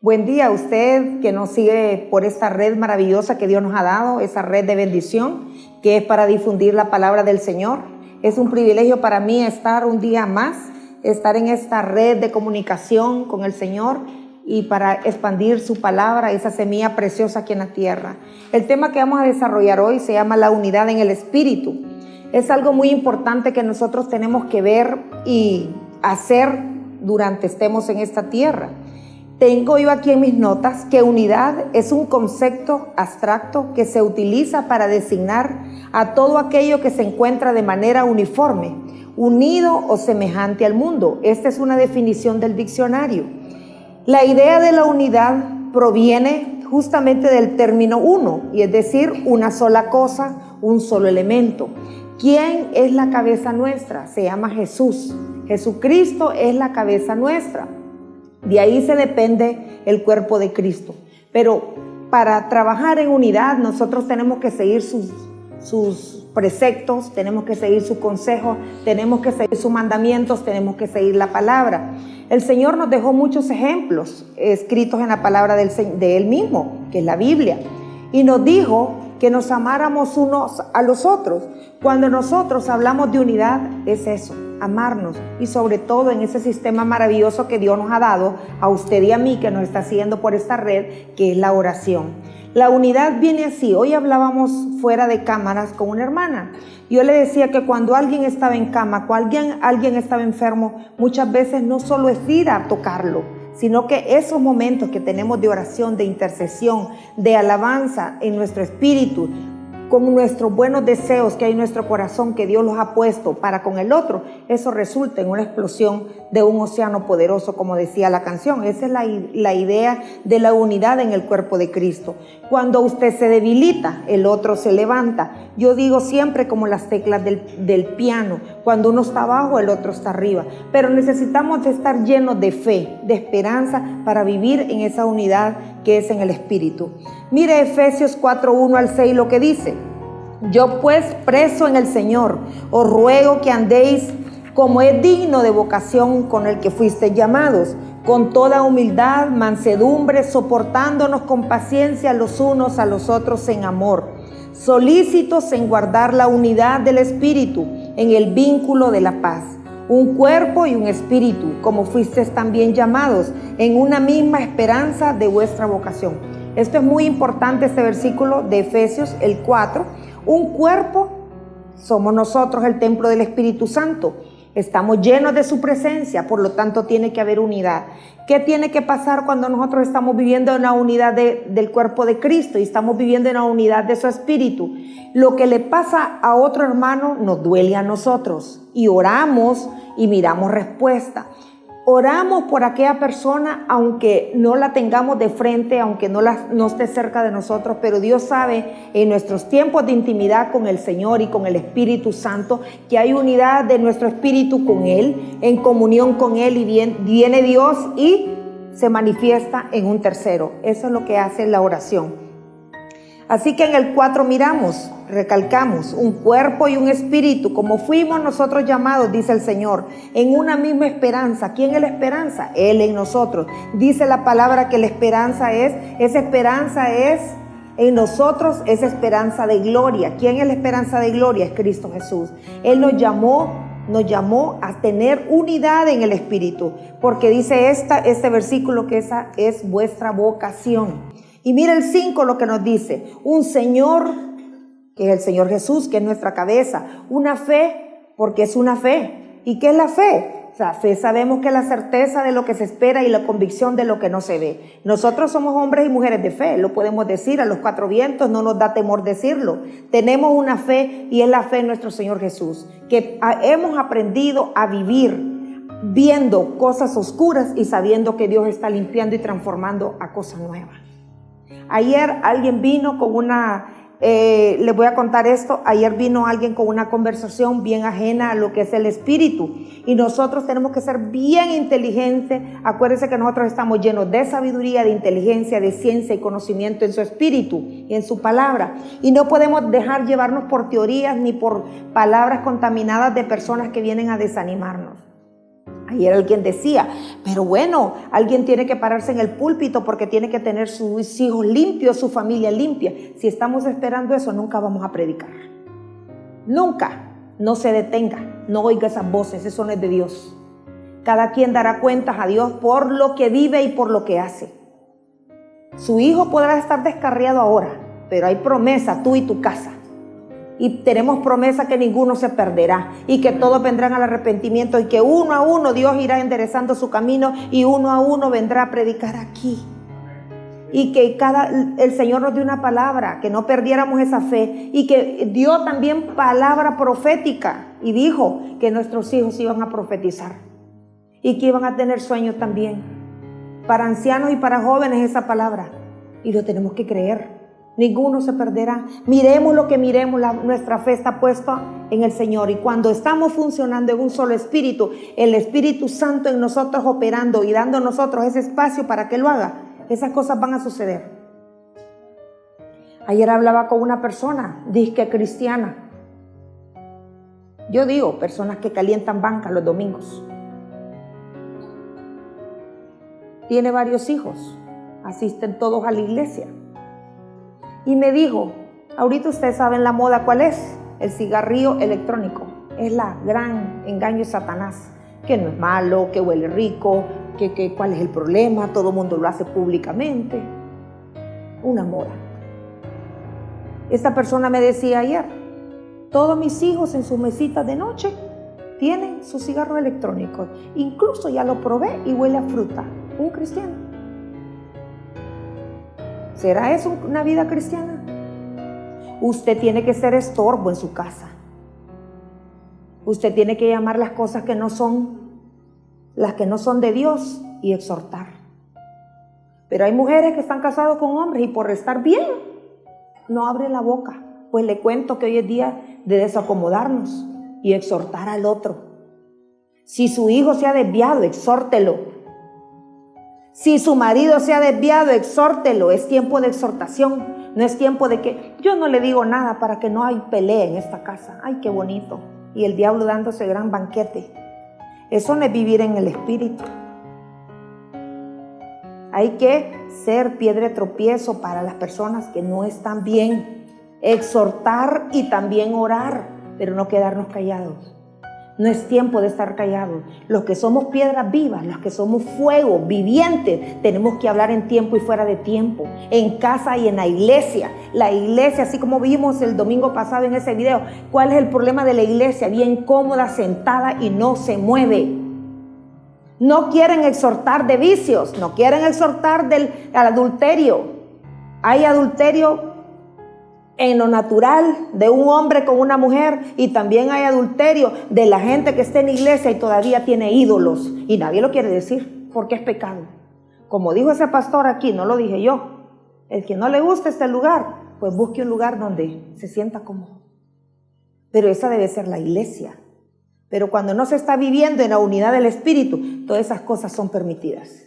Buen día a usted que nos sigue por esta red maravillosa que Dios nos ha dado, esa red de bendición que es para difundir la palabra del Señor. Es un privilegio para mí estar un día más, estar en esta red de comunicación con el Señor y para expandir su palabra, esa semilla preciosa aquí en la tierra. El tema que vamos a desarrollar hoy se llama la unidad en el Espíritu. Es algo muy importante que nosotros tenemos que ver y hacer durante estemos en esta tierra. Tengo yo aquí en mis notas que unidad es un concepto abstracto que se utiliza para designar a todo aquello que se encuentra de manera uniforme, unido o semejante al mundo. Esta es una definición del diccionario. La idea de la unidad proviene justamente del término uno, y es decir, una sola cosa, un solo elemento. ¿Quién es la cabeza nuestra? Se llama Jesús. Jesucristo es la cabeza nuestra. De ahí se depende el cuerpo de Cristo. Pero para trabajar en unidad nosotros tenemos que seguir sus preceptos, tenemos que seguir sus consejos, tenemos que seguir sus mandamientos, tenemos que seguir la palabra. El Señor nos dejó muchos ejemplos escritos en la palabra de Él mismo, que es la Biblia. Y nos dijo que nos amáramos unos a los otros. Cuando nosotros hablamos de unidad, es eso, amarnos, y sobre todo en ese sistema maravilloso que Dios nos ha dado a usted y a mí, que nos está siguiendo por esta red, que es la oración. La unidad viene así. Hoy hablábamos fuera de cámaras con una hermana. Yo le decía que cuando alguien estaba en cama, cuando alguien estaba enfermo, muchas veces no solo es ir a tocarlo, sino que esos momentos que tenemos de oración, de intercesión, de alabanza en nuestro espíritu, con nuestros buenos deseos que hay en nuestro corazón, que Dios los ha puesto para con el otro, eso resulta en una explosión de un océano poderoso, como decía la canción. Esa es la idea de la unidad en el cuerpo de Cristo. Cuando usted se debilita, el otro se levanta. Yo digo siempre como las teclas del piano, cuando uno está abajo, el otro está arriba. Pero necesitamos estar llenos de fe, de esperanza, para vivir en esa unidad que es en el Espíritu. Mire Efesios 4:1 al 6 lo que dice: yo pues, preso en el Señor, os ruego que andéis como es digno de vocación con el que fuisteis llamados, con toda humildad, mansedumbre, soportándonos con paciencia los unos a los otros en amor, solícitos en guardar la unidad del Espíritu en el vínculo de la paz. Un cuerpo y un espíritu, como fuisteis también llamados, en una misma esperanza de vuestra vocación. Esto es muy importante, este versículo de Efesios, el 4. Un cuerpo, somos nosotros el templo del Espíritu Santo. Estamos llenos de su presencia, por lo tanto tiene que haber unidad. ¿Qué tiene que pasar cuando nosotros estamos viviendo en la unidad del cuerpo de Cristo y estamos viviendo en la unidad de su espíritu? Lo que le pasa a otro hermano nos duele a nosotros, y oramos y miramos respuesta. Oramos por aquella persona aunque no la tengamos de frente, aunque no esté cerca de nosotros, pero Dios sabe en nuestros tiempos de intimidad con el Señor y con el Espíritu Santo que hay unidad de nuestro espíritu con Él, en comunión con Él, y viene Dios y se manifiesta en un tercero. Eso es lo que hace la oración. Así que en el 4 miramos, recalcamos, un cuerpo y un espíritu, como fuimos nosotros llamados, dice el Señor, en una misma esperanza. ¿Quién es la esperanza? Él en nosotros. Dice la palabra que la esperanza esa esperanza es en nosotros, esa esperanza de gloria. ¿Quién es la esperanza de gloria? Es Cristo Jesús. Él nos llamó a tener unidad en el espíritu, porque dice este versículo que esa es vuestra vocación. Y mira el 5 lo que nos dice: un Señor, que es el Señor Jesús, que es nuestra cabeza; una fe, porque es una fe. ¿Y qué es la fe? La fe sabemos que es la certeza de lo que se espera y la convicción de lo que no se ve. Nosotros somos hombres y mujeres de fe, lo podemos decir a los 4 vientos, no nos da temor decirlo. Tenemos una fe, y es la fe en nuestro Señor Jesús, que hemos aprendido a vivir viendo cosas oscuras y sabiendo que Dios está limpiando y transformando a cosas nuevas. Ayer alguien vino con les voy a contar esto. Ayer vino alguien con una conversación bien ajena a lo que es el espíritu, y nosotros tenemos que ser bien inteligentes. Acuérdense que nosotros estamos llenos de sabiduría, de inteligencia, de ciencia y conocimiento en su espíritu y en su palabra, y no podemos dejar llevarnos por teorías ni por palabras contaminadas de personas que vienen a desanimarnos. Ayer alguien decía, pero bueno, alguien tiene que pararse en el púlpito porque tiene que tener sus hijos limpios, su familia limpia. Si estamos esperando eso, nunca vamos a predicar. Nunca. No se detenga, no oiga esas voces, eso no es de Dios. Cada quien dará cuentas a Dios por lo que vive y por lo que hace. Su hijo podrá estar descarriado ahora, pero hay promesa, tú y tu casa. Y tenemos promesa que ninguno se perderá y que todos vendrán al arrepentimiento y que uno a uno Dios irá enderezando su camino y uno a uno vendrá a predicar aquí. Y que el Señor nos dio una palabra, que no perdiéramos esa fe y que dio también palabra profética y dijo que nuestros hijos iban a profetizar y que iban a tener sueños también. Para ancianos y para jóvenes esa palabra y lo tenemos que creer. Ninguno se perderá. Miremos lo que miremos, nuestra fe está puesta en el Señor. Y cuando estamos funcionando en un solo espíritu, el Espíritu Santo en nosotros operando y dando a nosotros ese espacio para que lo haga, esas cosas van a suceder. Ayer hablaba con una persona, disque cristiana. Yo digo, personas que calientan banca los domingos. Tiene varios hijos, asisten todos a la iglesia. Y me dijo, ahorita ustedes saben la moda cuál es, el cigarrillo electrónico. Es la gran engaño de Satanás, que no es malo, que huele rico, que cuál es el problema, todo el mundo lo hace públicamente. Una moda. Esta persona me decía ayer, todos mis hijos en sus mesitas de noche tienen su cigarro electrónico. Incluso ya lo probé y huele a fruta. Un cristiano. ¿Será eso una vida cristiana? Usted tiene que ser estorbo en su casa. Usted tiene que llamar las cosas que no son, las que no son de Dios y exhortar. Pero hay mujeres que están casadas con hombres y por estar bien no abren la boca. Pues le cuento que hoy es día de desacomodarnos y exhortar al otro. Si su hijo se ha desviado, exhórtelo. Si su marido se ha desviado, exhórtelo. Es tiempo de exhortación. No es tiempo de que yo no le digo nada para que no hay pelea en esta casa. Ay, qué bonito. Y el diablo dándose gran banquete. Eso no es vivir en el espíritu. Hay que ser piedra de tropiezo para las personas que no están bien. Exhortar y también orar, pero no quedarnos callados. No es tiempo de estar callados. Los que somos piedras vivas, los que somos fuego viviente, tenemos que hablar en tiempo y fuera de tiempo, en casa y en la iglesia. La iglesia, así como vimos el domingo pasado en ese video, ¿cuál es el problema de la iglesia? Bien cómoda, sentada y no se mueve. No quieren exhortar de vicios, no quieren exhortar al adulterio. Hay adulterio en lo natural de un hombre con una mujer y también hay adulterio de la gente que está en la iglesia y todavía tiene ídolos y nadie lo quiere decir porque es pecado. Como dijo ese pastor aquí, no lo dije yo, el que no le gusta este lugar, pues busque un lugar donde se sienta cómodo. Pero esa debe ser la iglesia. Pero cuando no se está viviendo en la unidad del Espíritu, todas esas cosas son permitidas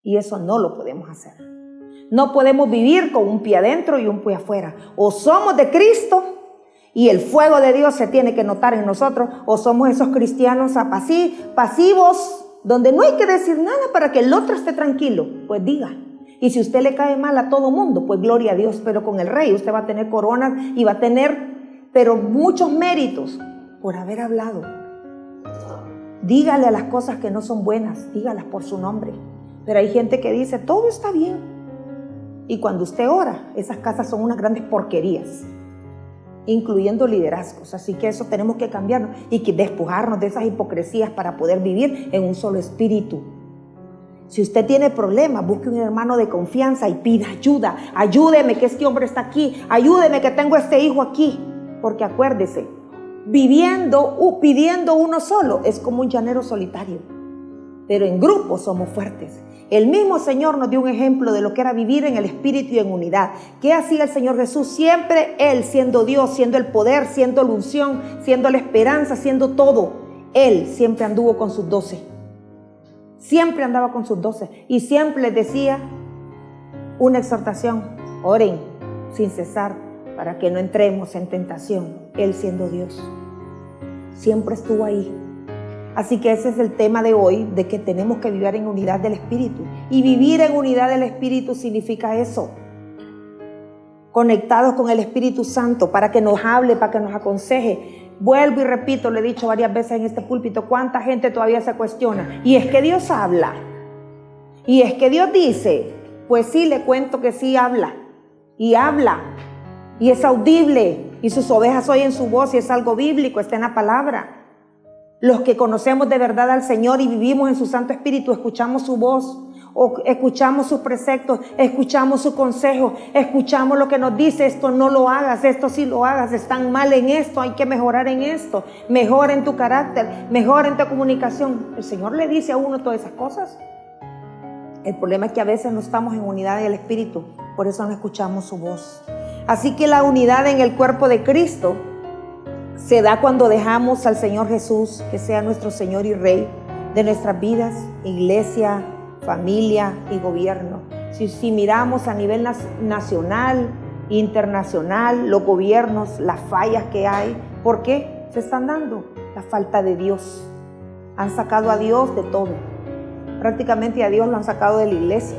y eso no lo podemos hacer. No podemos vivir con un pie adentro y un pie afuera. O somos de Cristo y el fuego de Dios se tiene que notar en nosotros, o somos esos cristianos pasivos, donde no hay que decir nada para que el otro esté tranquilo. Pues diga. Y si usted le cae mal a todo mundo, pues gloria a Dios. Pero con el Rey usted va a tener coronas y va a tener, pero muchos méritos por haber hablado. Dígale a las cosas que no son buenas, dígalas por su nombre. Pero hay gente que dice, todo está bien. Y cuando usted ora, esas casas son unas grandes porquerías, incluyendo liderazgos. Así que eso tenemos que cambiarnos y que despojarnos de esas hipocresías para poder vivir en un solo espíritu. Si usted tiene problemas, busque un hermano de confianza y pida ayuda. Ayúdeme que este hombre está aquí. Ayúdeme que tengo este hijo aquí. Porque acuérdese, pidiendo uno solo es como un llanero solitario. Pero en grupo somos fuertes. El mismo Señor nos dio un ejemplo de lo que era vivir en el Espíritu y en unidad. ¿Qué hacía el Señor Jesús? Siempre Él, siendo Dios, siendo el poder, siendo la unción, siendo la esperanza, siendo todo. Él siempre anduvo con sus 12. Siempre andaba con sus 12. Y siempre les decía una exhortación. Oren sin cesar para que no entremos en tentación. Él siendo Dios. Siempre estuvo ahí. Así que ese es el tema de hoy, de que tenemos que vivir en unidad del Espíritu. Y vivir en unidad del Espíritu significa eso. Conectados con el Espíritu Santo para que nos hable, para que nos aconseje. Vuelvo y repito, lo he dicho varias veces en este púlpito, cuánta gente todavía se cuestiona. Y es que Dios habla. Y es que Dios dice, pues sí, le cuento que sí habla. Y habla. Y es audible. Y sus ovejas oyen su voz y es algo bíblico, está en la palabra. Los que conocemos de verdad al Señor y vivimos en su Santo Espíritu, escuchamos su voz, o escuchamos sus preceptos, escuchamos su consejo, escuchamos lo que nos dice, esto no lo hagas, esto sí lo hagas, están mal en esto, hay que mejorar en esto, mejora en tu carácter, mejora en tu comunicación. El Señor le dice a uno todas esas cosas. El problema es que a veces no estamos en unidad del Espíritu, por eso no escuchamos su voz. Así que la unidad en el cuerpo de Cristo se da cuando dejamos al Señor Jesús, que sea nuestro Señor y Rey de nuestras vidas, iglesia, familia y gobierno. Si miramos a nivel nacional, internacional, los gobiernos, las fallas que hay, ¿por qué se están dando? La falta de Dios. Han sacado a Dios de todo. Prácticamente a Dios lo han sacado de la iglesia.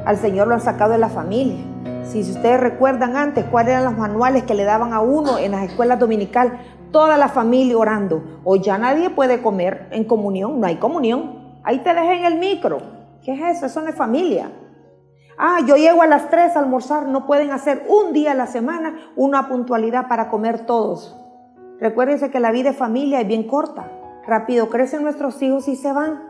Al Señor lo han sacado de la familia. Si ustedes recuerdan antes cuáles eran los manuales que le daban a uno en las escuelas dominicales, toda la familia orando. Hoy ya nadie puede comer en comunión, no hay comunión. Ahí te dejé en el micro. ¿Qué es eso? Eso no es familia. Yo llego a las 3 a almorzar. No pueden hacer un día a la semana una puntualidad para comer todos. Recuérdense que la vida de familia es bien corta. Rápido crecen nuestros hijos y se van.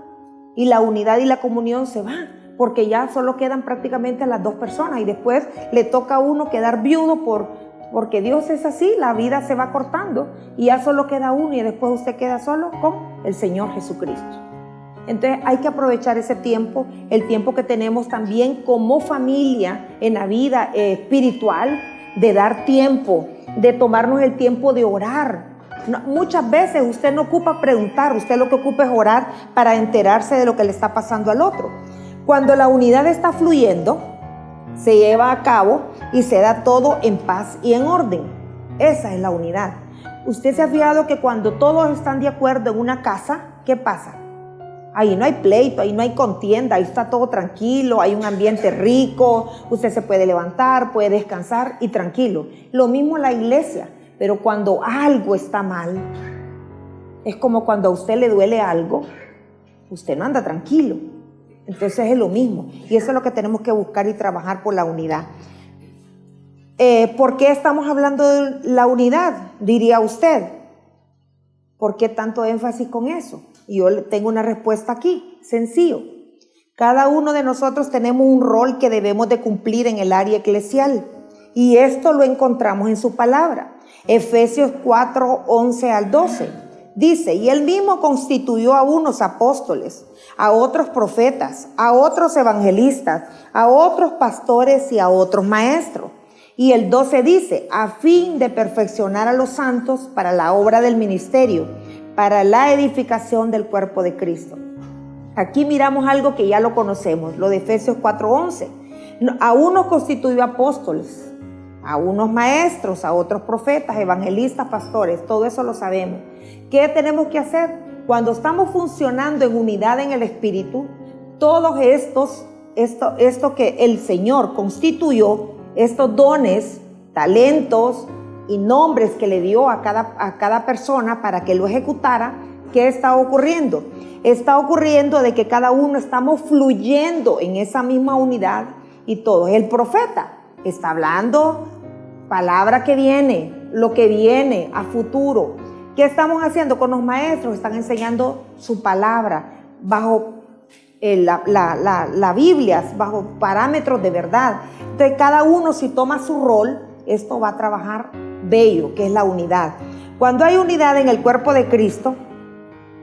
Y la unidad y la comunión se van. Porque ya solo quedan prácticamente las 2 personas. Y después le toca a uno quedar viudo porque Dios es así. La vida se va cortando. Y ya solo queda uno. Y después usted queda solo con el Señor Jesucristo. Entonces hay que aprovechar ese tiempo, el tiempo que tenemos también como familia en la vida espiritual, de dar tiempo, de tomarnos el tiempo de orar. Muchas veces usted no ocupa preguntar, usted lo que ocupa es orar para enterarse de lo que le está pasando al otro. Cuando la unidad está fluyendo, se lleva a cabo y se da todo en paz y en orden. Esa es la unidad. Usted se ha fijado que cuando todos están de acuerdo en una casa, ¿qué pasa? Ahí no hay pleito, ahí no hay contienda, ahí está todo tranquilo, hay un ambiente rico, usted se puede levantar, puede descansar y tranquilo. Lo mismo en la iglesia, pero cuando algo está mal, es como cuando a usted le duele algo, usted no anda tranquilo. Entonces es lo mismo y eso es lo que tenemos que buscar y trabajar por la unidad. ¿Por qué estamos hablando de la unidad? Diría usted. ¿Por qué tanto énfasis con eso? Y yo tengo una respuesta aquí, sencillo. Cada uno de nosotros tenemos un rol que debemos de cumplir en el área eclesial. Y esto lo encontramos en su palabra. Efesios 4, 11 al 12. Dice, y él mismo constituyó a unos apóstoles, a otros profetas, a otros evangelistas, a otros pastores y a otros maestros. Y el 12 dice, a fin de perfeccionar a los santos para la obra del ministerio, para la edificación del cuerpo de Cristo. Aquí miramos algo que ya lo conocemos, lo de Efesios 4:11. A unos constituyó apóstoles, a unos maestros, a otros profetas, evangelistas, pastores, todo eso lo sabemos. ¿Qué tenemos que hacer? Cuando estamos funcionando en unidad en el Espíritu, todos esto que el Señor constituyó, estos dones, talentos y nombres que le dio a cada persona para que lo ejecutara, ¿qué está ocurriendo? Está ocurriendo de que cada uno estamos fluyendo en esa misma unidad y todo. El profeta está hablando palabra que viene, lo que viene a futuro. ¿Qué estamos haciendo con los maestros? Están enseñando su palabra bajo la Biblia, bajo parámetros de verdad. Entonces cada uno, si toma su rol, esto va a trabajar bello, que es la unidad. Cuando hay unidad en el cuerpo de Cristo,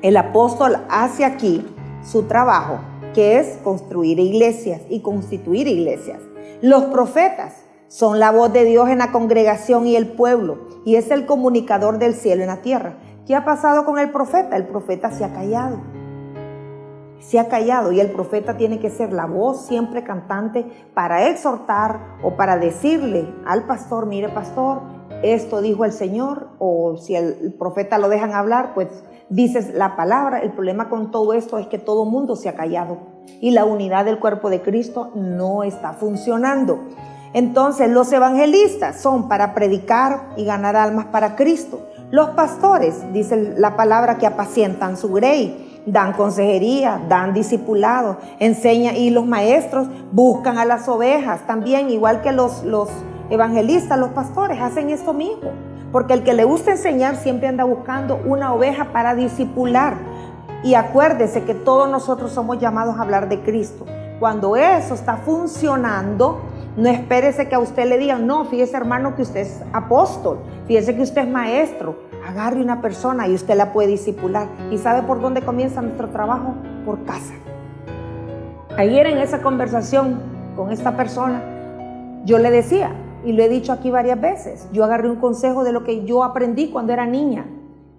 el apóstol hace aquí su trabajo, que es construir iglesias y constituir iglesias. Los profetas son la voz de Dios en la congregación y el pueblo, y es el comunicador del cielo en la tierra. ¿Qué ha pasado con el profeta? El profeta se ha callado. Se ha callado y el profeta tiene que ser la voz siempre cantante para exhortar o para decirle al pastor, mire pastor, esto dijo el Señor, o si el profeta lo dejan hablar, pues dices la palabra. El problema con todo esto es que todo mundo se ha callado y la unidad del cuerpo de Cristo no está funcionando. Entonces los evangelistas son para predicar y ganar almas para Cristo. Los pastores, dice la palabra, que apacientan su grey, dan consejería, dan discipulado, enseñan, y los maestros buscan a las ovejas también, igual que los evangelistas, los pastores hacen esto mismo, porque el que le gusta enseñar siempre anda buscando una oveja para discipular. Y acuérdese que todos nosotros somos llamados a hablar de Cristo. Cuando eso está funcionando, no espérese que a usted le digan, no, fíjese hermano que usted es apóstol, fíjese que usted es maestro. Agarre una persona y usted la puede discipular. ¿Y sabe por dónde comienza nuestro trabajo? Por casa. Ayer en esa conversación con esta persona, yo le decía, y lo he dicho aquí varias veces, yo agarré un consejo de lo que yo aprendí cuando era niña.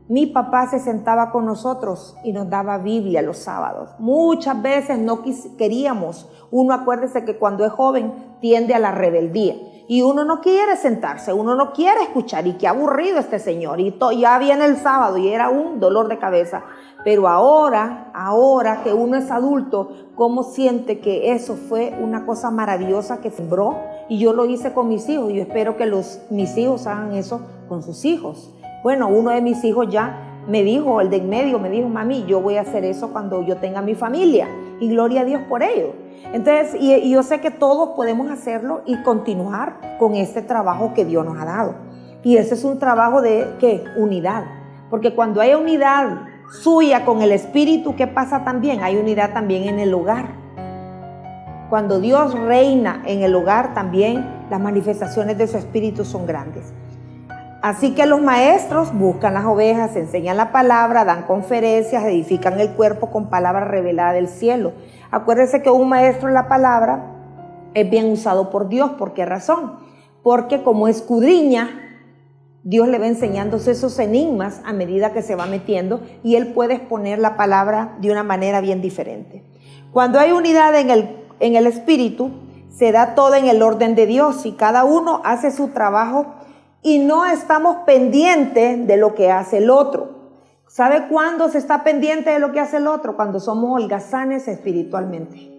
Mi papá se sentaba con nosotros y nos daba Biblia los sábados. Muchas veces no queríamos. Uno, acuérdese que cuando es joven tiende a la rebeldía. Y uno no quiere sentarse, uno no quiere escuchar. Y qué aburrido este señor. Y ya viene el sábado y era un dolor de cabeza. Pero ahora que uno es adulto, ¿cómo siente que eso fue una cosa maravillosa que sembró? Y yo lo hice con mis hijos. Y yo espero que mis hijos hagan eso con sus hijos. Bueno, uno de mis hijos ya me dijo, el de en medio me dijo, mami, yo voy a hacer eso cuando yo tenga mi familia. Y gloria a Dios por ello. Entonces, y yo sé que todos podemos hacerlo y continuar con este trabajo que Dios nos ha dado. Y ese es un trabajo de, ¿qué? Unidad. Porque cuando hay unidad suya con el Espíritu, ¿qué pasa también? Hay unidad también en el hogar. Cuando Dios reina en el hogar, también las manifestaciones de su Espíritu son grandes. Así que los maestros buscan las ovejas, enseñan la palabra, dan conferencias, edifican el cuerpo con palabra revelada del cielo. Acuérdense que un maestro en la palabra es bien usado por Dios. ¿Por qué razón? Porque como escudriña, Dios le va enseñando esos enigmas a medida que se va metiendo y él puede exponer la palabra de una manera bien diferente. Cuando hay unidad en el Espíritu, se da todo en el orden de Dios y cada uno hace su trabajo y no estamos pendientes de lo que hace el otro. ¿Sabe cuándo se está pendiente de lo que hace el otro? Cuando somos holgazanes espiritualmente.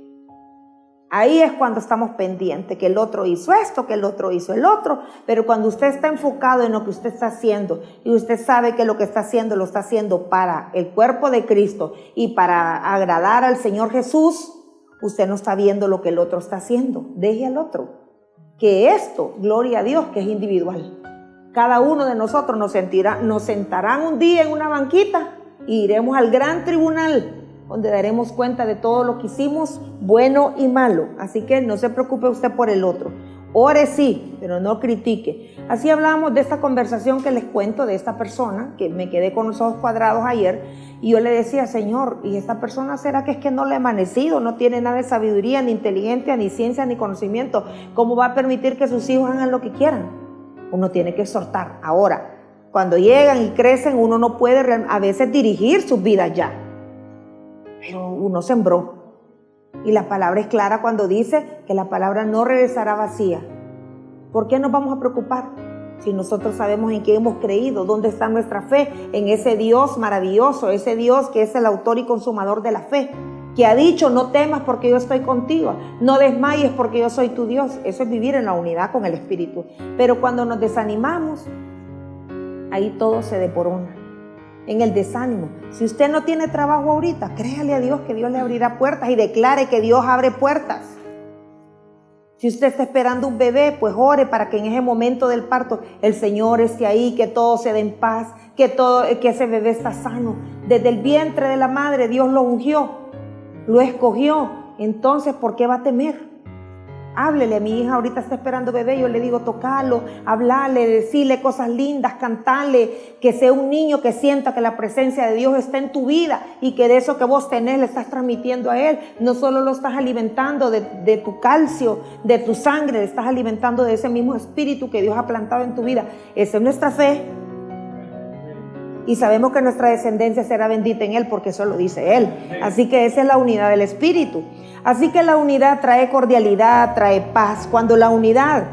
Ahí es cuando estamos pendientes, que el otro hizo esto, que el otro hizo el otro. Pero cuando usted está enfocado en lo que usted está haciendo y usted sabe que lo que está haciendo lo está haciendo para el cuerpo de Cristo y para agradar al Señor Jesús, usted no está viendo lo que el otro está haciendo. Deje al otro. Que esto, gloria a Dios, que es individual. Cada uno de nosotros nos sentarán un día en una banquita y iremos al gran tribunal donde daremos cuenta de todo lo que hicimos, bueno y malo. Así que no se preocupe usted por el otro. Ore sí, pero no critique. Así hablamos de esta conversación que les cuento de esta persona, que me quedé con los ojos cuadrados ayer, y yo le decía, Señor, ¿y esta persona será que es que no le ha amanecido? No tiene nada de sabiduría, ni inteligencia, ni ciencia, ni conocimiento. ¿Cómo va a permitir que sus hijos hagan lo que quieran? Uno tiene que exhortar. Ahora, cuando llegan y crecen, uno no puede a veces dirigir sus vidas ya. Pero uno sembró. Y la palabra es clara cuando dice que la palabra no regresará vacía. ¿Por qué nos vamos a preocupar? Si nosotros sabemos en qué hemos creído, dónde está nuestra fe, en ese Dios maravilloso, ese Dios que es el autor y consumador de la fe, que ha dicho, no temas porque yo estoy contigo, no desmayes porque yo soy tu Dios. Eso es vivir en la unidad con el Espíritu. Pero cuando nos desanimamos, ahí todo se deporona. En el desánimo. Si usted no tiene trabajo ahorita, créale a Dios que Dios le abrirá puertas y declare que Dios abre puertas. Si usted está esperando un bebé, pues ore para que en ese momento del parto el Señor esté ahí, que todo se dé en paz, que ese bebé está sano. Desde el vientre de la madre Dios lo ungió, lo escogió. Entonces, ¿por qué va a temer? Háblele, a mi hija ahorita está esperando bebé, yo le digo, tocalo, hablarle, decirle cosas lindas, cantarle, que sea un niño que sienta que la presencia de Dios está en tu vida y que de eso que vos tenés le estás transmitiendo a él. No solo lo estás alimentando de tu calcio, de tu sangre, le estás alimentando de ese mismo espíritu que Dios ha plantado en tu vida. Esa es nuestra fe. Y sabemos que nuestra descendencia será bendita en él porque eso lo dice él. Así que esa es la unidad del espíritu. Así que la unidad trae cordialidad, trae paz. Cuando la unidad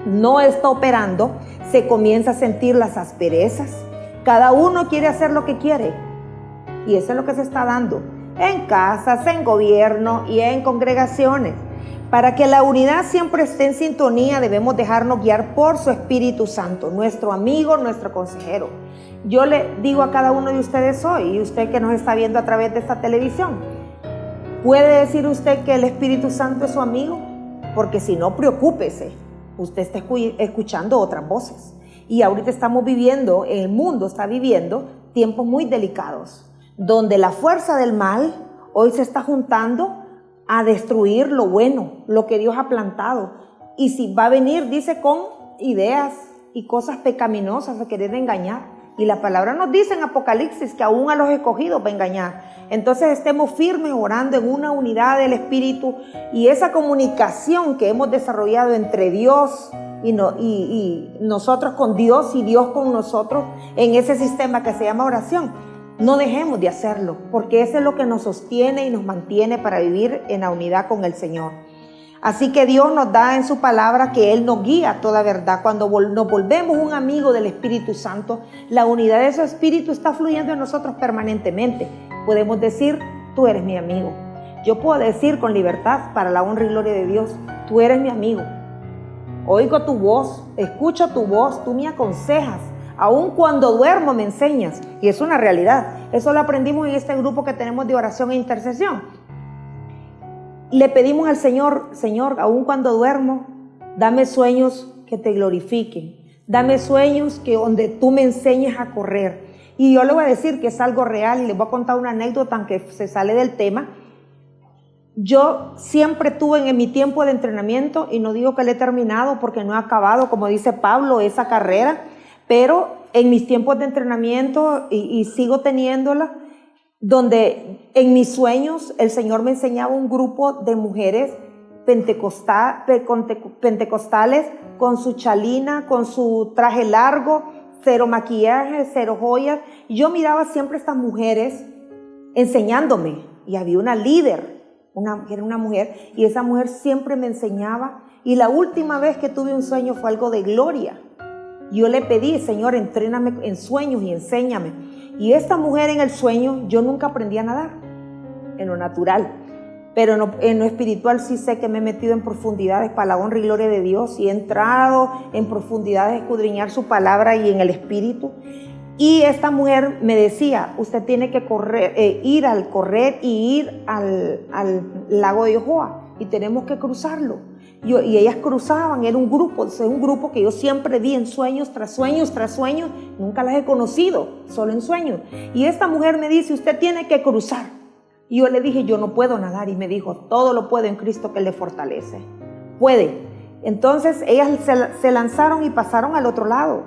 no está operando, se comienza a sentir las asperezas. Cada uno quiere hacer lo que quiere. Y eso es lo que se está dando en casas, en gobierno y en congregaciones. Para que la unidad siempre esté en sintonía, debemos dejarnos guiar por su Espíritu Santo, nuestro amigo, nuestro consejero. Yo le digo a cada uno de ustedes hoy, y usted que nos está viendo a través de esta televisión, ¿puede decir usted que el Espíritu Santo es su amigo? Porque si no, preocúpese. Usted está escuchando otras voces. Y ahorita estamos viviendo, el mundo está viviendo tiempos muy delicados, donde la fuerza del mal hoy se está juntando a destruir lo bueno, lo que Dios ha plantado. Y si va a venir, dice, con ideas y cosas pecaminosas a querer engañar. Y la palabra nos dice en Apocalipsis que aún a los escogidos va a engañar. Entonces estemos firmes orando en una unidad del Espíritu, y esa comunicación que hemos desarrollado entre Dios y nosotros con Dios y Dios con nosotros en ese sistema que se llama oración. No dejemos de hacerlo, porque eso es lo que nos sostiene y nos mantiene para vivir en la unidad con el Señor. Así que Dios nos da en su palabra que Él nos guía a toda verdad. Cuando nos volvemos un amigo del Espíritu Santo, la unidad de ese Espíritu está fluyendo en nosotros permanentemente. Podemos decir, tú eres mi amigo. Yo puedo decir con libertad, para la honra y gloria de Dios, tú eres mi amigo. Oigo tu voz, escucho tu voz, tú me aconsejas. Aún cuando duermo me enseñas, y es una realidad. Eso lo aprendimos en este grupo que tenemos de oración e intercesión. Le pedimos al Señor, Señor, aún cuando duermo, dame sueños que te glorifiquen, dame sueños que donde tú me enseñes a correr. Y yo le voy a decir que es algo real, y les voy a contar una anécdota aunque se sale del tema. Yo siempre tuve en mi tiempo de entrenamiento, y no digo que le he terminado porque no he acabado, como dice Pablo, esa carrera, pero en mis tiempos de entrenamiento, y sigo teniéndola, donde en mis sueños el Señor me enseñaba un grupo de mujeres pentecostales con su chalina, con su traje largo, cero maquillaje, cero joyas. Y yo miraba siempre a estas mujeres enseñándome, y había una líder, era una mujer, y esa mujer siempre me enseñaba. Y la última vez que tuve un sueño fue algo de gloria. Yo le pedí, Señor, entréname en sueños y enséñame. Y esta mujer en el sueño, yo nunca aprendí a nadar, en lo natural, pero en lo espiritual sí sé que me he metido en profundidades para la honra y gloria de Dios, y he entrado en profundidades, escudriñar su palabra y en el espíritu. Y esta mujer me decía, usted tiene que ir al lago de Yohoa, y tenemos que cruzarlo. Y ellas cruzaban, era un grupo que yo siempre vi en sueños tras sueños tras sueños, nunca las he conocido, solo en sueños. Y esta mujer me dice, usted tiene que cruzar. Y yo le dije, yo no puedo nadar, y me dijo, todo lo puedo en Cristo que le fortalece. Puede. Entonces ellas se lanzaron y pasaron al otro lado.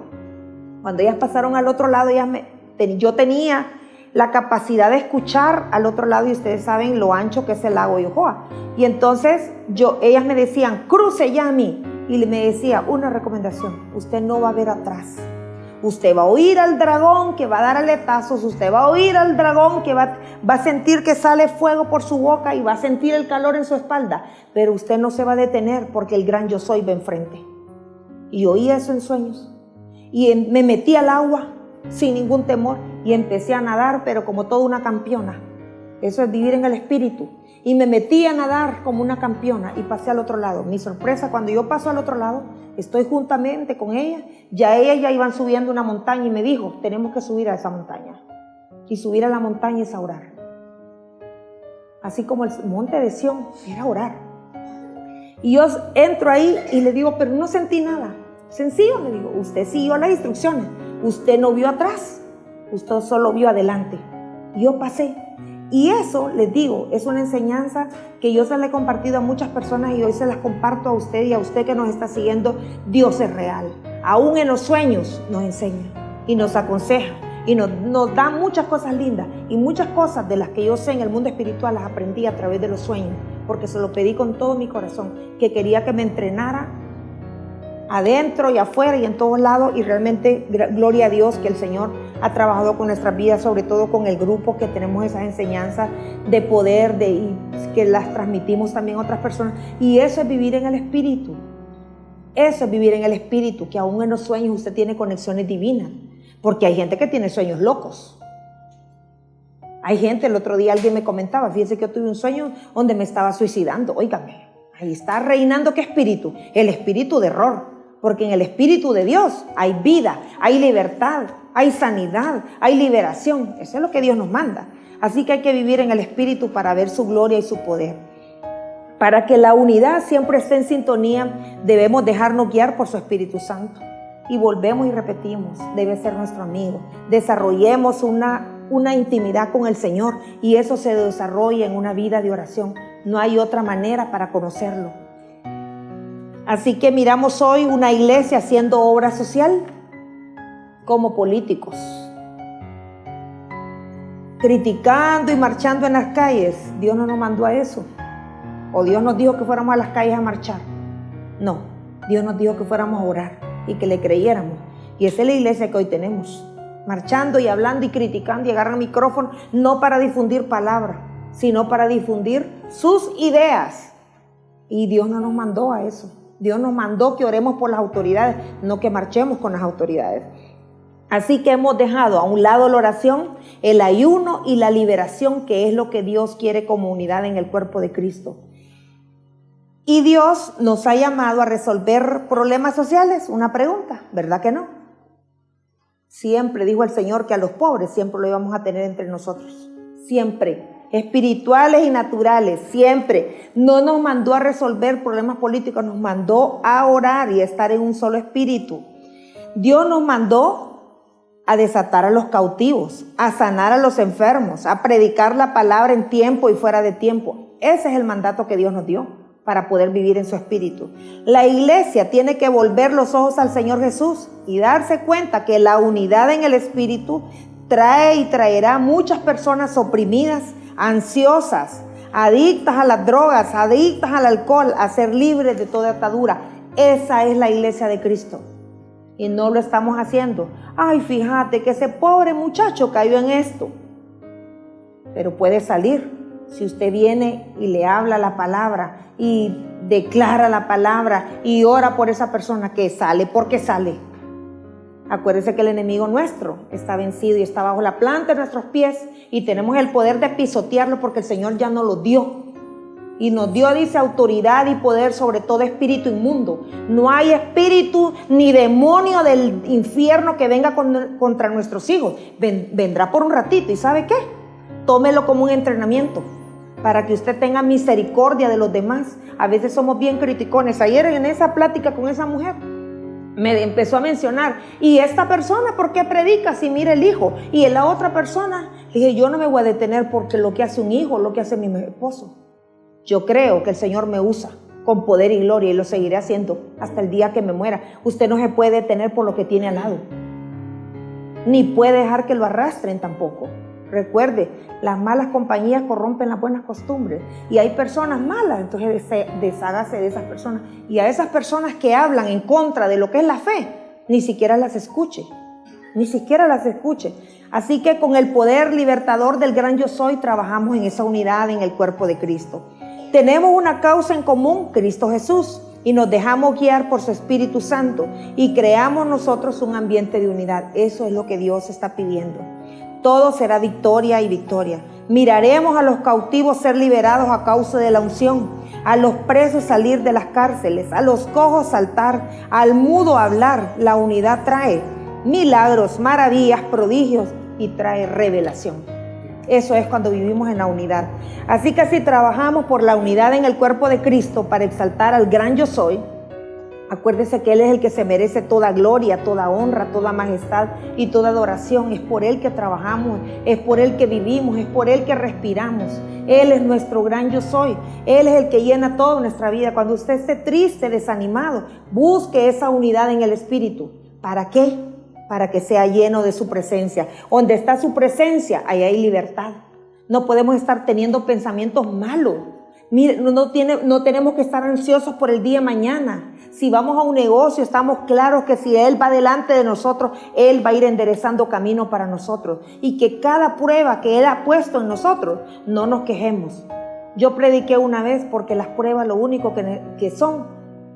Cuando ellas pasaron al otro lado, yo tenía la capacidad de escuchar al otro lado, y ustedes saben lo ancho que es el lago Yohoa. Y entonces ellas me decían, cruce ya a mí. Y me decía, una recomendación, usted no va a ver atrás. Usted va a oír al dragón que va a dar aletazos, usted va a oír al dragón que va a sentir que sale fuego por su boca y va a sentir el calor en su espalda, pero usted no se va a detener porque el gran yo soy va enfrente. Y oí eso en sueños. Y me metí al agua sin ningún temor y empecé a nadar, pero como toda una campeona. Eso es vivir en el espíritu. Y me metí a nadar como una campeona y pasé al otro lado. Mi sorpresa, cuando yo paso al otro lado, estoy juntamente con ella. Ellas ya iban subiendo una montaña, y me dijo, tenemos que subir a esa montaña. Y subir a la montaña es a orar. Así como el monte de Sión era orar. Y yo entro ahí y le digo, pero no sentí nada. Sencillo, le digo, usted siguió las instrucciones. Usted no vio atrás, usted solo vio adelante. Y yo pasé. Y eso, les digo, es una enseñanza que yo se la he compartido a muchas personas, y hoy se las comparto a usted y a usted que nos está siguiendo. Dios es real. Aún en los sueños nos enseña y nos aconseja y nos da muchas cosas lindas, y muchas cosas de las que yo sé en el mundo espiritual las aprendí a través de los sueños, porque se lo pedí con todo mi corazón, que quería que me entrenara adentro y afuera y en todos lados. Y realmente gloria a Dios que el Señor ha trabajado con nuestras vidas, sobre todo con el grupo, que tenemos esas enseñanzas de poder y que las transmitimos también a otras personas. Y eso es vivir en el espíritu. Eso es vivir en el espíritu, que aún en los sueños usted tiene conexiones divinas, porque hay gente que tiene sueños locos. Hay gente, el otro día alguien me comentaba, fíjense que yo tuve un sueño donde me estaba suicidando. Óigame, ahí está reinando ¿qué espíritu? El espíritu de error, porque en el espíritu de Dios hay vida, hay libertad, hay sanidad, hay liberación. Eso es lo que Dios nos manda. Así que hay que vivir en el espíritu para ver su gloria y su poder. Para que la unidad siempre esté en sintonía, debemos dejarnos guiar por su Espíritu Santo. Y volvemos y repetimos, debe ser nuestro amigo. Desarrollemos una intimidad con el Señor y eso se desarrolla en una vida de oración. No hay otra manera para conocerlo. Así que miramos hoy una iglesia haciendo obra social como políticos, criticando y marchando en las calles. Dios no nos mandó a eso. O Dios nos dijo que fuéramos a las calles a marchar. No, Dios nos dijo que fuéramos a orar y que le creyéramos. Y esa es la iglesia que hoy tenemos, marchando y hablando y criticando y agarran micrófono, no para difundir palabra, sino para difundir sus ideas. Y Dios no nos mandó a eso. Dios nos mandó que oremos por las autoridades, no que marchemos con las autoridades. Así que hemos dejado a un lado la oración, el ayuno y la liberación, que es lo que Dios quiere como unidad en el cuerpo de Cristo. Y Dios nos ha llamado a resolver problemas sociales. Una pregunta, ¿verdad que no? Siempre dijo el Señor que a los pobres siempre lo íbamos a tener entre nosotros. Siempre. Espirituales y naturales, siempre. No nos mandó a resolver problemas políticos, nos mandó a orar y a estar en un solo espíritu. Dios nos mandó a desatar a los cautivos, a sanar a los enfermos, a predicar la palabra en tiempo y fuera de tiempo. Ese es el mandato que Dios nos dio para poder vivir en su espíritu. La iglesia tiene que volver los ojos al Señor Jesús y darse cuenta que la unidad en el espíritu trae y traerá muchas personas oprimidas, ansiosas, adictas a las drogas, adictas al alcohol, a ser libres de toda atadura. Esa es la iglesia de Cristo. Y no lo estamos haciendo. Ay, fíjate que ese pobre muchacho cayó en esto. Pero puede salir si usted viene y le habla la palabra y declara la palabra y ora por esa persona, que sale porque sale. Acuérdese que el enemigo nuestro está vencido y está bajo la planta de nuestros pies y tenemos el poder de pisotearlo porque el Señor ya nos lo dio. Y nos dio, dice, autoridad y poder sobre todo espíritu inmundo. No hay espíritu ni demonio del infierno que venga contra nuestros hijos. Vendrá por un ratito, ¿y sabe qué? Tómelo como un entrenamiento para que usted tenga misericordia de los demás. A veces somos bien criticones. Ayer en esa plática con esa mujer me empezó a mencionar, ¿y esta persona por qué predica si mira el hijo? Y en la otra persona, le dije, yo no me voy a detener porque lo que hace un hijo, lo que hace mi esposo. Yo creo que el Señor me usa con poder y gloria y lo seguiré haciendo hasta el día que me muera. Usted no se puede detener por lo que tiene al lado, ni puede dejar que lo arrastren tampoco. Recuerde, las malas compañías corrompen las buenas costumbres y hay personas malas, entonces deshágase de esas personas. Y a esas personas que hablan en contra de lo que es la fe, ni siquiera las escuche, ni siquiera las escuche. Así que con el poder libertador del gran yo soy, trabajamos en esa unidad en el cuerpo de Cristo. Tenemos una causa en común, Cristo Jesús, y nos dejamos guiar por su Espíritu Santo y creamos nosotros un ambiente de unidad. Eso es lo que Dios está pidiendo. Todo será victoria y victoria. Miraremos a los cautivos ser liberados a causa de la unción, a los presos salir de las cárceles, a los cojos saltar, al mudo hablar. La unidad trae milagros, maravillas, prodigios y trae revelación. Eso es cuando vivimos en la unidad. Así que si trabajamos por la unidad en el cuerpo de Cristo para exaltar al gran yo soy, acuérdese que Él es el que se merece toda gloria, toda honra, toda majestad y toda adoración. Es por Él que trabajamos, es por Él que vivimos, es por Él que respiramos. Él es nuestro gran yo soy. Él es el que llena toda nuestra vida. Cuando usted esté triste, desanimado, busque esa unidad en el Espíritu. ¿Para qué? Para que sea lleno de su presencia. Donde está su presencia, ahí hay libertad. No podemos estar teniendo pensamientos malos. Mire, no tenemos que estar ansiosos por el día de mañana. Si vamos a un negocio, estamos claros que si Él va delante de nosotros, Él va a ir enderezando camino para nosotros. Y que cada prueba que Él ha puesto en nosotros, no nos quejemos. Yo prediqué una vez porque las pruebas lo único que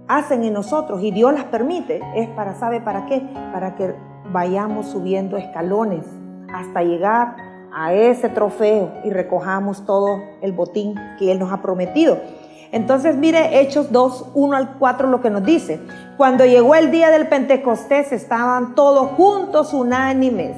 hacen en nosotros, y Dios las permite, es ¿sabe para qué? Para que vayamos subiendo escalones hasta llegar a ese trofeo y recojamos todo el botín que Él nos ha prometido. Entonces mire Hechos 2, 1 al 4 lo que nos dice. Cuando llegó el día del Pentecostés estaban todos juntos unánimes.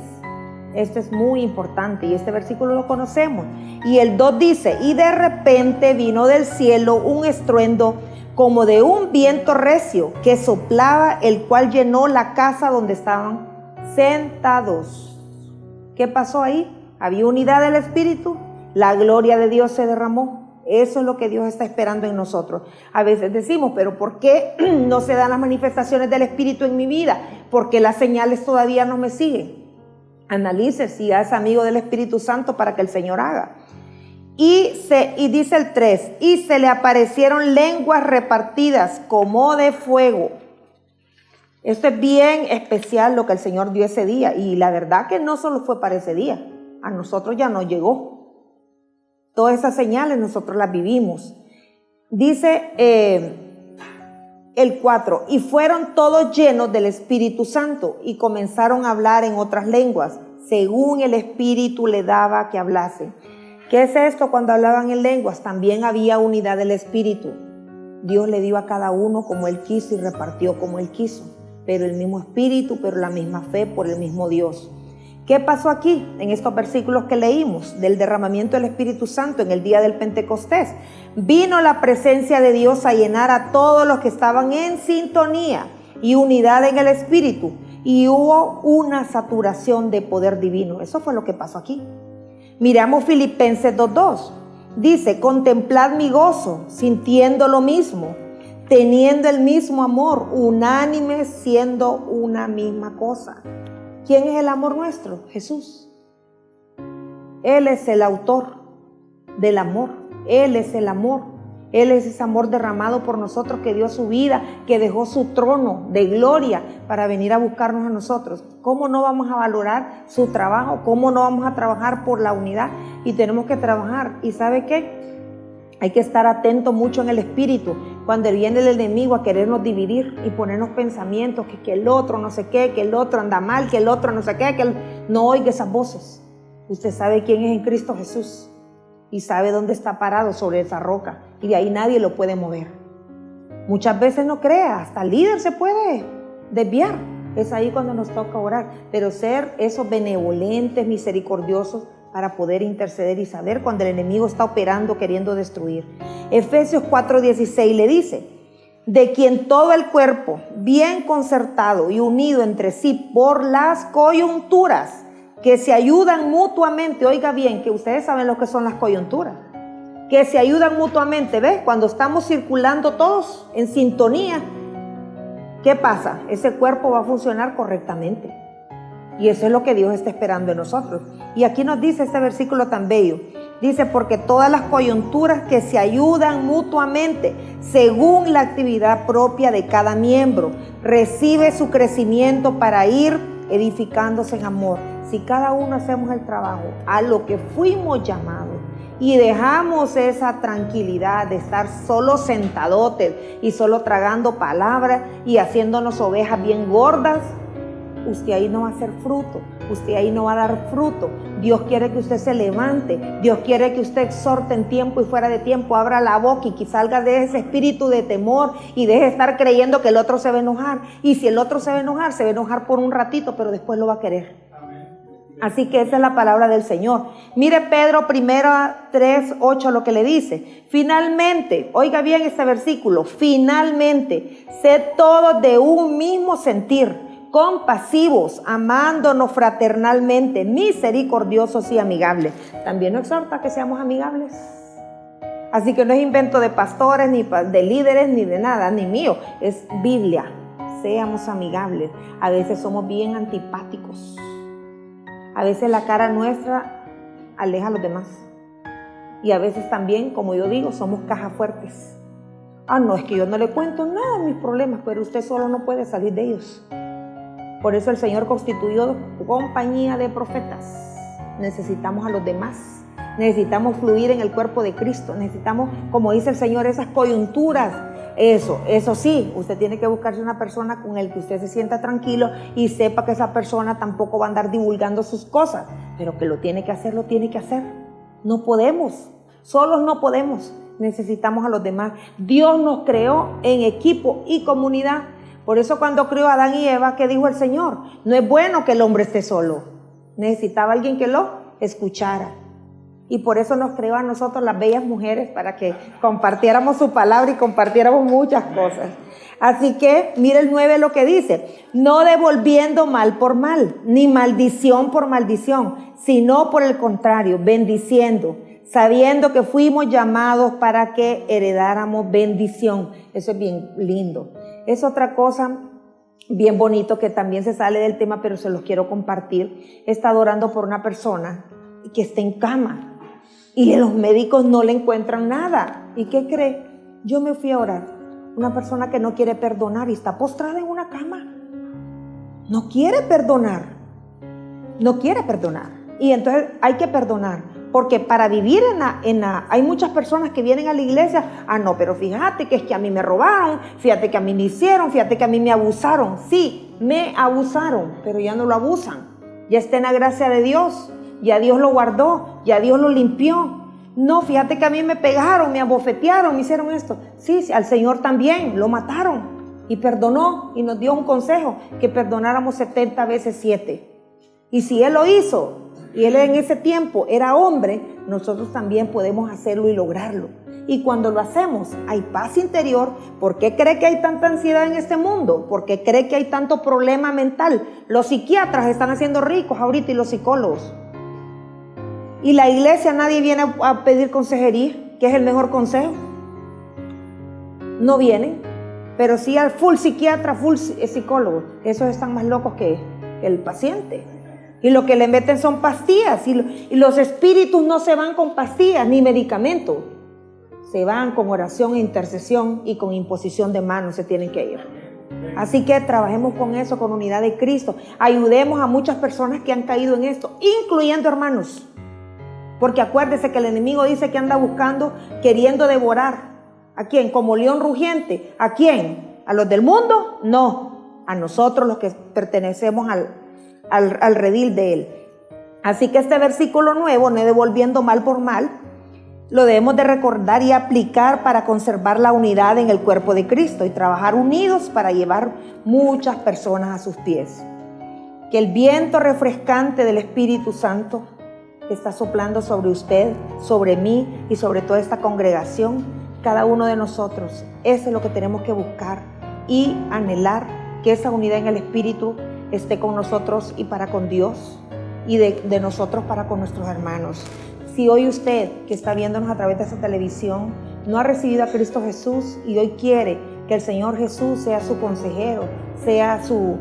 Esto es muy importante y este versículo lo conocemos. Y el 2 dice, y de repente vino del cielo un estruendo como de un viento recio que soplaba, el cual llenó la casa donde estaban sentados. ¿Qué pasó ahí? Había unidad del Espíritu, la gloria de Dios se derramó. Eso es lo que Dios está esperando en nosotros. A veces decimos, pero ¿por qué no se dan las manifestaciones del Espíritu en mi vida? Porque las señales todavía no me siguen. Analice si es amigo del Espíritu Santo para que el Señor haga. Y dice el 3, y se le aparecieron lenguas repartidas como de fuego. Esto es bien especial lo que el Señor dio ese día. Y la verdad que no solo fue para ese día. A nosotros ya nos llegó. Todas esas señales nosotros las vivimos. Dice el 4, y fueron todos llenos del Espíritu Santo y comenzaron a hablar en otras lenguas, según el Espíritu le daba que hablasen. ¿Qué es esto cuando hablaban en lenguas? También había unidad del Espíritu. Dios le dio a cada uno como Él quiso y repartió como Él quiso. Pero el mismo Espíritu, pero la misma fe por el mismo Dios. ¿Qué pasó aquí en estos versículos que leímos del derramamiento del Espíritu Santo en el día del Pentecostés? Vino la presencia de Dios a llenar a todos los que estaban en sintonía y unidad en el Espíritu, y hubo una saturación de poder divino. Eso fue lo que pasó aquí. Miramos Filipenses 2:2. Dice, contemplad mi gozo, sintiendo lo mismo, teniendo el mismo amor, unánimes, siendo una misma cosa. ¿Quién es el amor nuestro? Jesús. Él es el autor del amor. Él es el amor. Él es ese amor derramado por nosotros, que dio su vida, que dejó su trono de gloria para venir a buscarnos a nosotros. ¿Cómo no vamos a valorar su trabajo? ¿Cómo no vamos a trabajar por la unidad? Y tenemos que trabajar. ¿Y sabe qué? Hay que estar atento mucho en el espíritu cuando viene el enemigo a querernos dividir y ponernos pensamientos que el otro no sé qué, que el otro anda mal, que el otro no sé qué, no oiga esas voces. Usted sabe quién es en Cristo Jesús y sabe dónde está parado sobre esa roca y de ahí nadie lo puede mover. Muchas veces no crea, hasta el líder se puede desviar. Es ahí cuando nos toca orar, pero ser esos benevolentes, misericordiosos, para poder interceder y saber cuando el enemigo está operando, queriendo destruir. Efesios 4:16 le dice, de quien todo el cuerpo, bien concertado y unido entre sí por las coyunturas, que se ayudan mutuamente, oiga bien, que ustedes saben lo que son las coyunturas, que se ayudan mutuamente, ¿ves? Cuando estamos circulando todos en sintonía, ¿qué pasa? Ese cuerpo va a funcionar correctamente. Y eso es lo que Dios está esperando en nosotros. Y aquí nos dice este versículo tan bello. Dice, porque todas las coyunturas que se ayudan mutuamente, según la actividad propia de cada miembro, recibe su crecimiento para ir edificándose en amor. Si cada uno hacemos el trabajo a lo que fuimos llamados y dejamos esa tranquilidad de estar solo sentadotes y solo tragando palabras y haciéndonos ovejas bien gordas, usted ahí no va a hacer fruto, usted ahí no va a dar fruto. Dios quiere que usted se levante, Dios quiere que usted exhorte en tiempo y fuera de tiempo, abra la boca y que salga de ese espíritu de temor y deje de estar creyendo que el otro se va a enojar. Y si el otro se va a enojar por un ratito, pero después lo va a querer. Así que esa es la palabra del Señor. Mire Pedro 3:8 lo que le dice. Finalmente, oiga bien este versículo, finalmente, sed todos de un mismo sentir, compasivos, amándonos fraternalmente, misericordiosos y amigables. También nos exhorta que seamos amigables. Así que no es invento de pastores, ni de líderes, ni de nada, ni mío. Es Biblia. Seamos amigables. A veces somos bien antipáticos. A veces la cara nuestra aleja a los demás. Y a veces también, como yo digo, somos cajas fuertes. No, es que yo no le cuento nada de mis problemas, pero usted solo no puede salir de ellos. Por eso el Señor constituyó compañía de profetas. Necesitamos a los demás. Necesitamos fluir en el cuerpo de Cristo. Necesitamos, como dice el Señor, esas coyunturas Eso sí, usted tiene que buscarse una persona con el que usted se sienta tranquilo y sepa que esa persona tampoco va a andar divulgando sus cosas, pero que lo tiene que hacer, lo tiene que hacer. No podemos, solos no podemos, necesitamos a los demás. Dios nos creó en equipo y comunidad. Por eso cuando creó a Adán y Eva, ¿qué dijo el Señor? No es bueno que el hombre esté solo, necesitaba alguien que lo escuchara. Y por eso nos creó a nosotros las bellas mujeres, para que compartiéramos su palabra y compartiéramos muchas cosas. Así que mire el 9 lo que dice: no devolviendo mal por mal, ni maldición por maldición, sino por el contrario, bendiciendo, sabiendo que fuimos llamados para que heredáramos bendición. Eso es bien lindo. Es otra cosa bien bonito que también se sale del tema, pero se los quiero compartir. He estado orando por una persona que está en cama y los médicos no le encuentran nada. ¿Y qué cree? Yo me fui a orar. Una persona que no quiere perdonar y está postrada en una cama. No quiere perdonar. No quiere perdonar. Y entonces hay que perdonar. Porque para vivir hay muchas personas que vienen a la iglesia. No, pero fíjate que es que a mí me robaron. Fíjate que a mí me hicieron. Fíjate que a mí me abusaron. Sí, me abusaron, pero ya no lo abusan. Ya está en la gracia de Dios. Ya Dios lo guardó, ya Dios lo limpió. No, fíjate que a mí me pegaron, me abofetearon, me hicieron esto. Sí, al Señor también, lo mataron y perdonó y nos dio un consejo, que perdonáramos 70 veces 7. Y si Él lo hizo, y Él en ese tiempo era hombre, nosotros también podemos hacerlo y lograrlo. Y cuando lo hacemos, hay paz interior. ¿Por qué cree que hay tanta ansiedad en este mundo? ¿Por qué cree que hay tanto problema mental? Los psiquiatras están haciendo ricos ahorita y los psicólogos. Y la iglesia, nadie viene a pedir consejería, que es el mejor consejo. No vienen, pero sí al full psiquiatra, full psicólogo. Esos están más locos que el paciente. Y lo que le meten son pastillas. Y los espíritus no se van con pastillas ni medicamentos. Se van con oración e intercesión y con imposición de manos se tienen que ir. Así que trabajemos con eso, con unidad de Cristo. Ayudemos a muchas personas que han caído en esto, incluyendo hermanos. Porque acuérdese que el enemigo dice que anda buscando, queriendo devorar. ¿A quién? Como león rugiente. ¿A quién? ¿A los del mundo? No. A nosotros, los que pertenecemos al redil de él. Así que este versículo nuevo, no devolviendo mal por mal, lo debemos de recordar y aplicar para conservar la unidad en el cuerpo de Cristo y trabajar unidos para llevar muchas personas a sus pies. Que el viento refrescante del Espíritu Santo que está soplando sobre usted, sobre mí y sobre toda esta congregación, cada uno de nosotros, eso es lo que tenemos que buscar y anhelar, que esa unidad en el Espíritu esté con nosotros y para con Dios, y de nosotros para con nuestros hermanos. Si hoy usted, que está viéndonos a través de esta televisión, no ha recibido a Cristo Jesús y hoy quiere que el Señor Jesús sea su consejero, sea su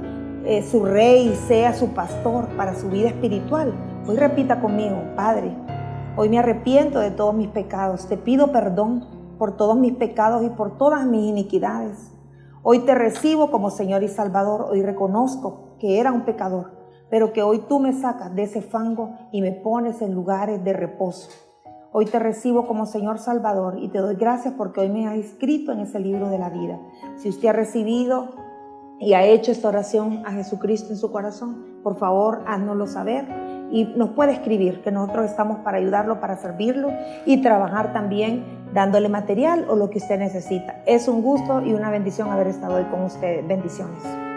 rey, sea su pastor para su vida espiritual, hoy repita conmigo: Padre, hoy me arrepiento de todos mis pecados. Te pido perdón por todos mis pecados y por todas mis iniquidades. Hoy te recibo como Señor y Salvador. Hoy reconozco que era un pecador, pero que hoy tú me sacas de ese fango y me pones en lugares de reposo. Hoy te recibo como Señor Salvador y te doy gracias porque hoy me has inscrito en ese libro de la vida. Si usted ha recibido y ha hecho esta oración a Jesucristo en su corazón, por favor, háznoslo saber y nos puede escribir, que nosotros estamos para ayudarlo, para servirlo y trabajar también dándole material o lo que usted necesita. Es un gusto y una bendición haber estado hoy con ustedes. Bendiciones.